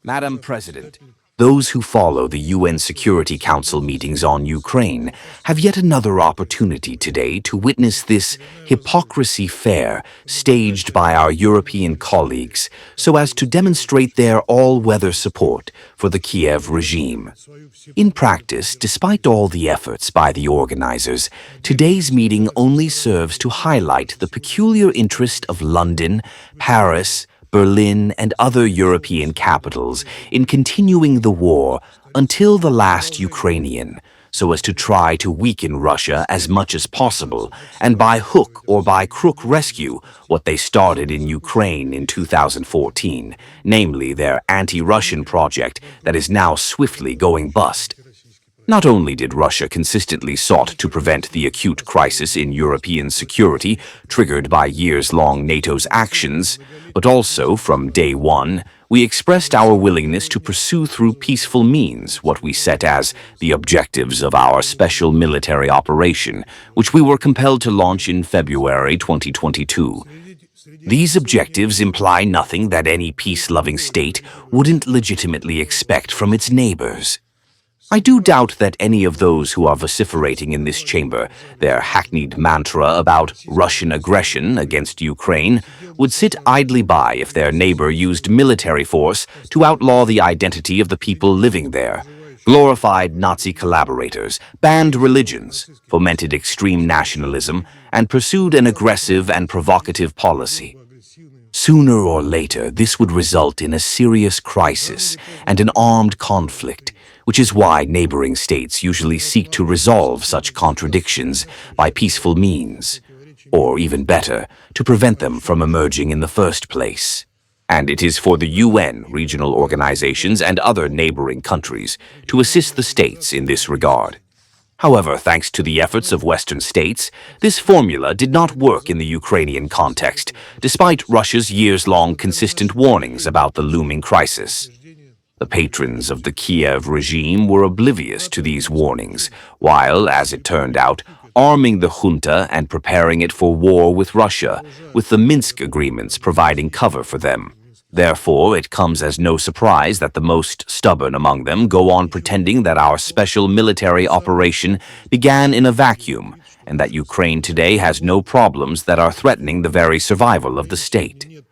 Madam President, those who follow the UN Security Council meetings on Ukraine have yet another opportunity today to witness this hypocrisy fair staged by our European colleagues so as to demonstrate their all-weather support for the Kyiv regime. In practice, despite all the efforts by the organizers, today's meeting only serves to highlight the peculiar interest of London, Paris, Berlin, and other European capitals in continuing the war until the last Ukrainian, so as to try to weaken Russia as much as possible and by hook or by crook rescue what they started in Ukraine in 2014, namely their anti-Russian project that is now swiftly going bust. Not only did Russia consistently sought to prevent the acute crisis in European security triggered by years-long NATO's actions, but also from day one, we expressed our willingness to pursue through peaceful means what we set as the objectives of our special military operation, which we were compelled to launch in February 2022. These objectives imply nothing that any peace-loving state wouldn't legitimately expect from its neighbors. I do doubt that any of those who are vociferating in this chamber their hackneyed mantra about Russian aggression against Ukraine would sit idly by if their neighbor used military force to outlaw the identity of the people living there, glorified Nazi collaborators, banned religions, fomented extreme nationalism, and pursued an aggressive and provocative policy. Sooner or later, this would result in a serious crisis and an armed conflict, which is why neighboring states usually seek to resolve such contradictions by peaceful means, or even better, to prevent them from emerging in the first place. And it is for the UN, regional organizations, and other neighboring countries to assist the states in this regard. However, thanks to the efforts of Western states, this formula did not work in the Ukrainian context, despite Russia's years-long consistent warnings about the looming crisis. The patrons of the Kyiv regime were oblivious to these warnings, while, as it turned out, arming the junta and preparing it for war with Russia, with the Minsk agreements providing cover for them. Therefore, it comes as no surprise that the most stubborn among them go on pretending that our special military operation began in a vacuum, and that Ukraine today has no problems that are threatening the very survival of the state.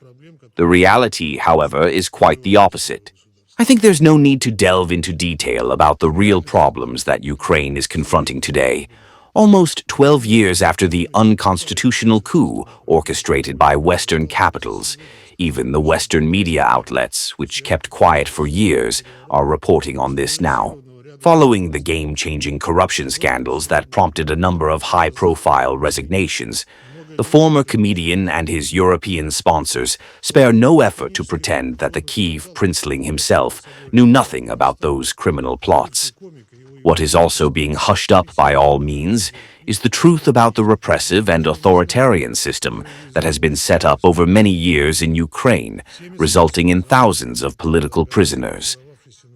The reality, however, is quite the opposite. I think there's no need to delve into detail about the real problems that Ukraine is confronting today. Almost 12 years after the unconstitutional coup orchestrated by Western capitals, even the Western media outlets, which kept quiet for years, are reporting on this now. Following the game-changing corruption scandals that prompted a number of high-profile resignations, the former comedian and his European sponsors spare no effort to pretend that the Kyiv princeling himself knew nothing about those criminal plots. What is also being hushed up by all means is the truth about the repressive and authoritarian system that has been set up over many years in Ukraine, resulting in thousands of political prisoners.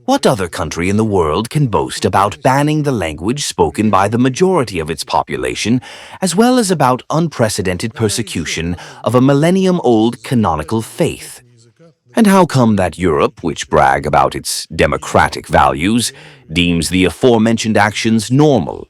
What other country in the world can boast about banning the language spoken by the majority of its population, as well as about unprecedented persecution of a millennium-old canonical faith? And how come that Europe, which brag about its democratic values, deems the aforementioned actions normal?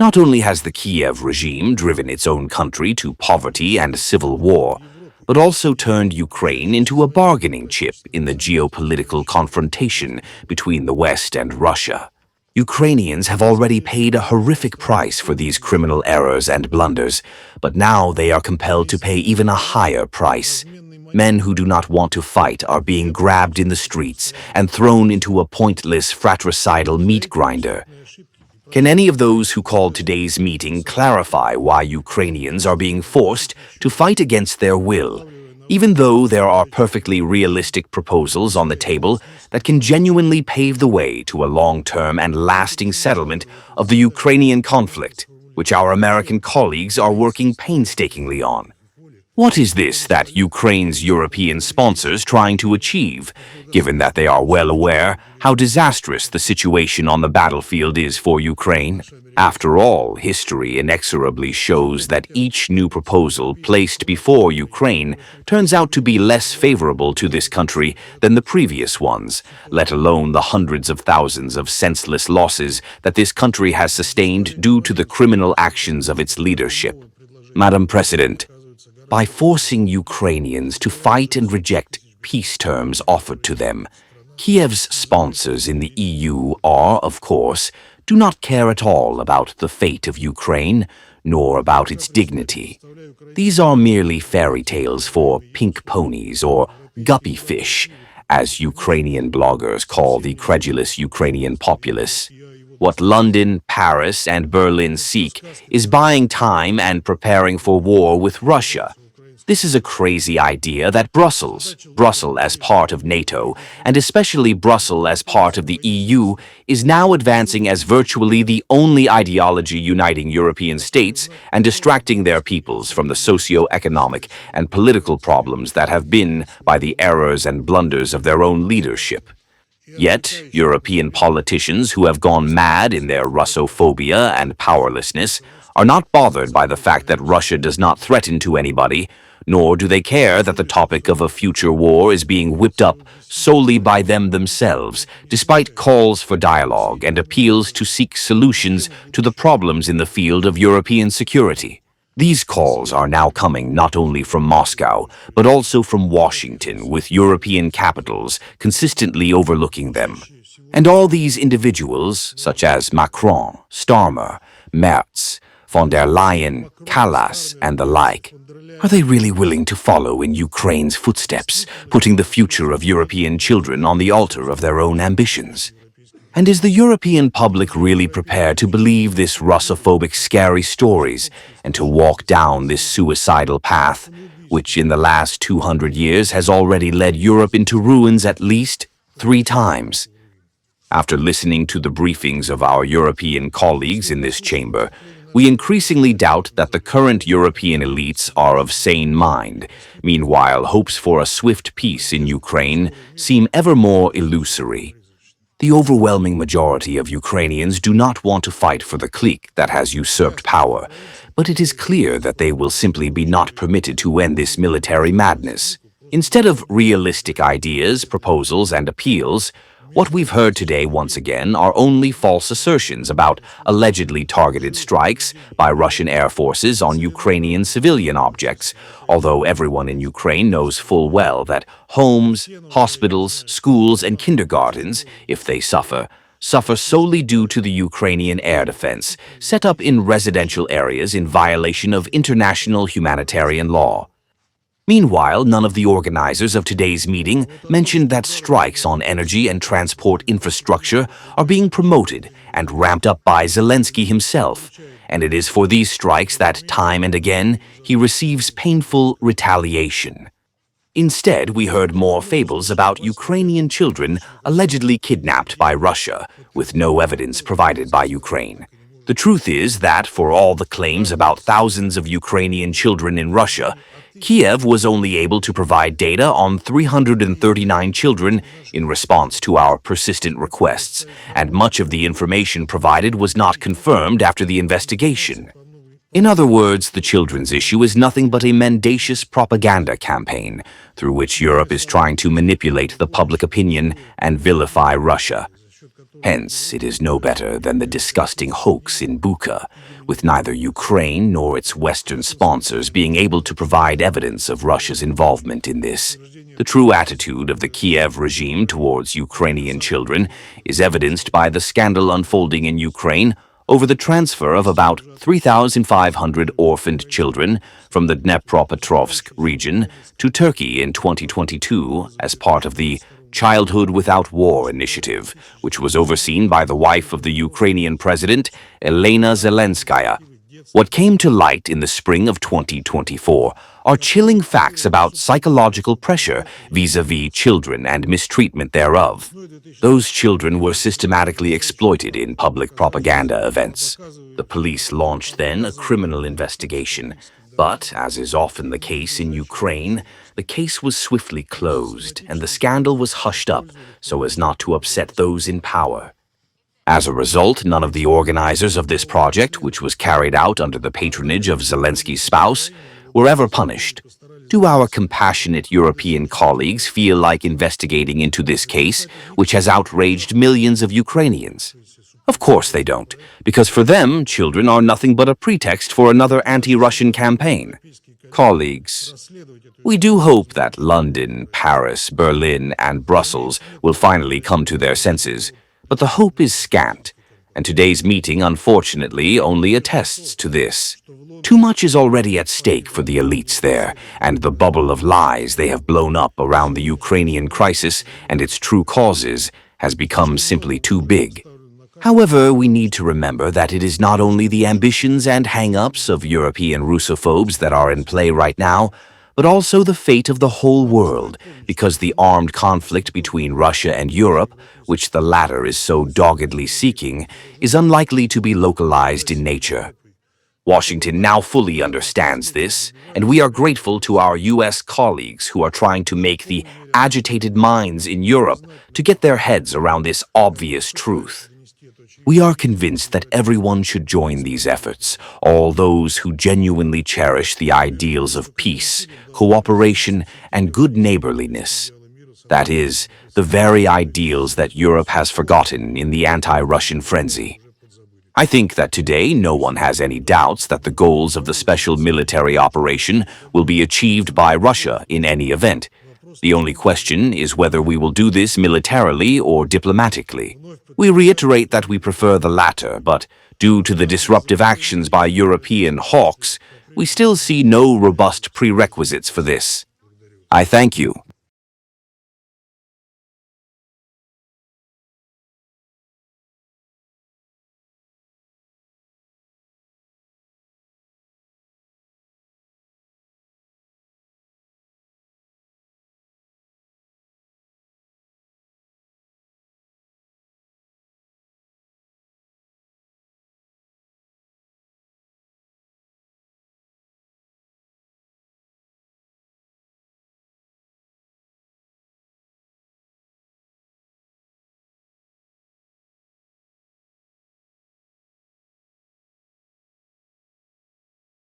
Not only has the Kyiv regime driven its own country to poverty and civil war, but also turned Ukraine into a bargaining chip in the geopolitical confrontation between the West and Russia. Ukrainians have already paid a horrific price for these criminal errors and blunders, but now they are compelled to pay even a higher price. Men who do not want to fight are being grabbed in the streets and thrown into a pointless fratricidal meat grinder. Can any of those who called today's meeting clarify why Ukrainians are being forced to fight against their will, even though there are perfectly realistic proposals on the table that can genuinely pave the way to a long-term and lasting settlement of the Ukrainian conflict, which our American colleagues are working painstakingly on? What is this that Ukraine's European sponsors trying to achieve, given that they are well aware how disastrous the situation on the battlefield is for Ukraine? After all, history inexorably shows that each new proposal placed before Ukraine turns out to be less favorable to this country than the previous ones, let alone the hundreds of thousands of senseless losses that this country has sustained due to the criminal actions of its leadership. Madam President, by forcing Ukrainians to fight and reject peace terms offered to them, Kyiv's sponsors in the EU are, of course, do not care at all about the fate of Ukraine, nor about its dignity. These are merely fairy tales for pink ponies or guppy fish, as Ukrainian bloggers call the credulous Ukrainian populace. What London, Paris, and Berlin seek is buying time and preparing for war with Russia. This is a crazy idea that Brussels as part of NATO, and especially Brussels as part of the EU, is now advancing as virtually the only ideology uniting European states and distracting their peoples from the socio-economic and political problems that have been by the errors and blunders of their own leadership. Yet, European politicians who have gone mad in their Russophobia and powerlessness are not bothered by the fact that Russia does not threaten to anybody, nor do they care that the topic of a future war is being whipped up solely by them themselves, despite calls for dialogue and appeals to seek solutions to the problems in the field of European security. These calls are now coming not only from Moscow, but also from Washington, with European capitals consistently overlooking them. And all these individuals, such as Macron, Starmer, Merz, von der Leyen, Kallas, and the like, are they really willing to follow in Ukraine's footsteps, putting the future of European children on the altar of their own ambitions? And is the European public really prepared to believe this Russophobic scary stories and to walk down this suicidal path, which in the last 200 years has already led Europe into ruins at least 3 times? After listening to the briefings of our European colleagues in this chamber, we increasingly doubt that the current European elites are of sane mind. Meanwhile, hopes for a swift peace in Ukraine seem ever more illusory. The overwhelming majority of Ukrainians do not want to fight for the clique that has usurped power, but it is clear that they will simply be not permitted to end this military madness. Instead of realistic ideas, proposals, and appeals, what we've heard today once again are only false assertions about allegedly targeted strikes by Russian air forces on Ukrainian civilian objects, although everyone in Ukraine knows full well that homes, hospitals, schools, and kindergartens, if they suffer solely due to the Ukrainian air defense, set up in residential areas in violation of international humanitarian law. Meanwhile, none of the organizers of today's meeting mentioned that strikes on energy and transport infrastructure are being promoted and ramped up by Zelensky himself, and it is for these strikes that, time and again, he receives painful retaliation. Instead, we heard more fables about Ukrainian children allegedly kidnapped by Russia, with no evidence provided by Ukraine. The truth is that, for all the claims about thousands of Ukrainian children in Russia, Kyiv was only able to provide data on 339 children in response to our persistent requests, and much of the information provided was not confirmed after the investigation. In other words, the children's issue is nothing but a mendacious propaganda campaign through which Europe is trying to manipulate the public opinion and vilify Russia. Hence, it is no better than the disgusting hoax in Bucha, with neither Ukraine nor its Western sponsors being able to provide evidence of Russia's involvement in this. The true attitude of the Kyiv regime towards Ukrainian children is evidenced by the scandal unfolding in Ukraine over the transfer of about 3,500 orphaned children from the Dnepropetrovsk region to Turkey in 2022 as part of the Childhood Without War initiative, which was overseen by the wife of the Ukrainian president, Elena Zelenskaya. What came to light in the spring of 2024 are chilling facts about psychological pressure vis-à-vis children and mistreatment thereof. Those children were systematically exploited in public propaganda events. The police launched then a criminal investigation. But, as is often the case in Ukraine, the case was swiftly closed and the scandal was hushed up so as not to upset those in power. As a result, none of the organizers of this project, which was carried out under the patronage of Zelensky's spouse, were ever punished. Do our compassionate European colleagues feel like investigating into this case, which has outraged millions of Ukrainians? Of course they don't, because for them, children are nothing but a pretext for another anti-Russian campaign. Colleagues, we do hope that London, Paris, Berlin, and Brussels will finally come to their senses, but the hope is scant, and today's meeting unfortunately only attests to this. Too much is already at stake for the elites there, and the bubble of lies they have blown up around the Ukrainian crisis and its true causes has become simply too big. However, we need to remember that it is not only the ambitions and hang-ups of European Russophobes that are in play right now, but also the fate of the whole world, because the armed conflict between Russia and Europe, which the latter is so doggedly seeking, is unlikely to be localized in nature. Washington now fully understands this, and we are grateful to our U.S. colleagues who are trying to make the agitated minds in Europe to get their heads around this obvious truth. We are convinced that everyone should join these efforts, all those who genuinely cherish the ideals of peace, cooperation, and good neighborliness. That is, the very ideals that Europe has forgotten in the anti-Russian frenzy. I think that today no one has any doubts that the goals of the special military operation will be achieved by Russia in any event. The only question is whether we will do this militarily or diplomatically. We reiterate that we prefer the latter, but due to the disruptive actions by European hawks, we still see no robust prerequisites for this. I thank you.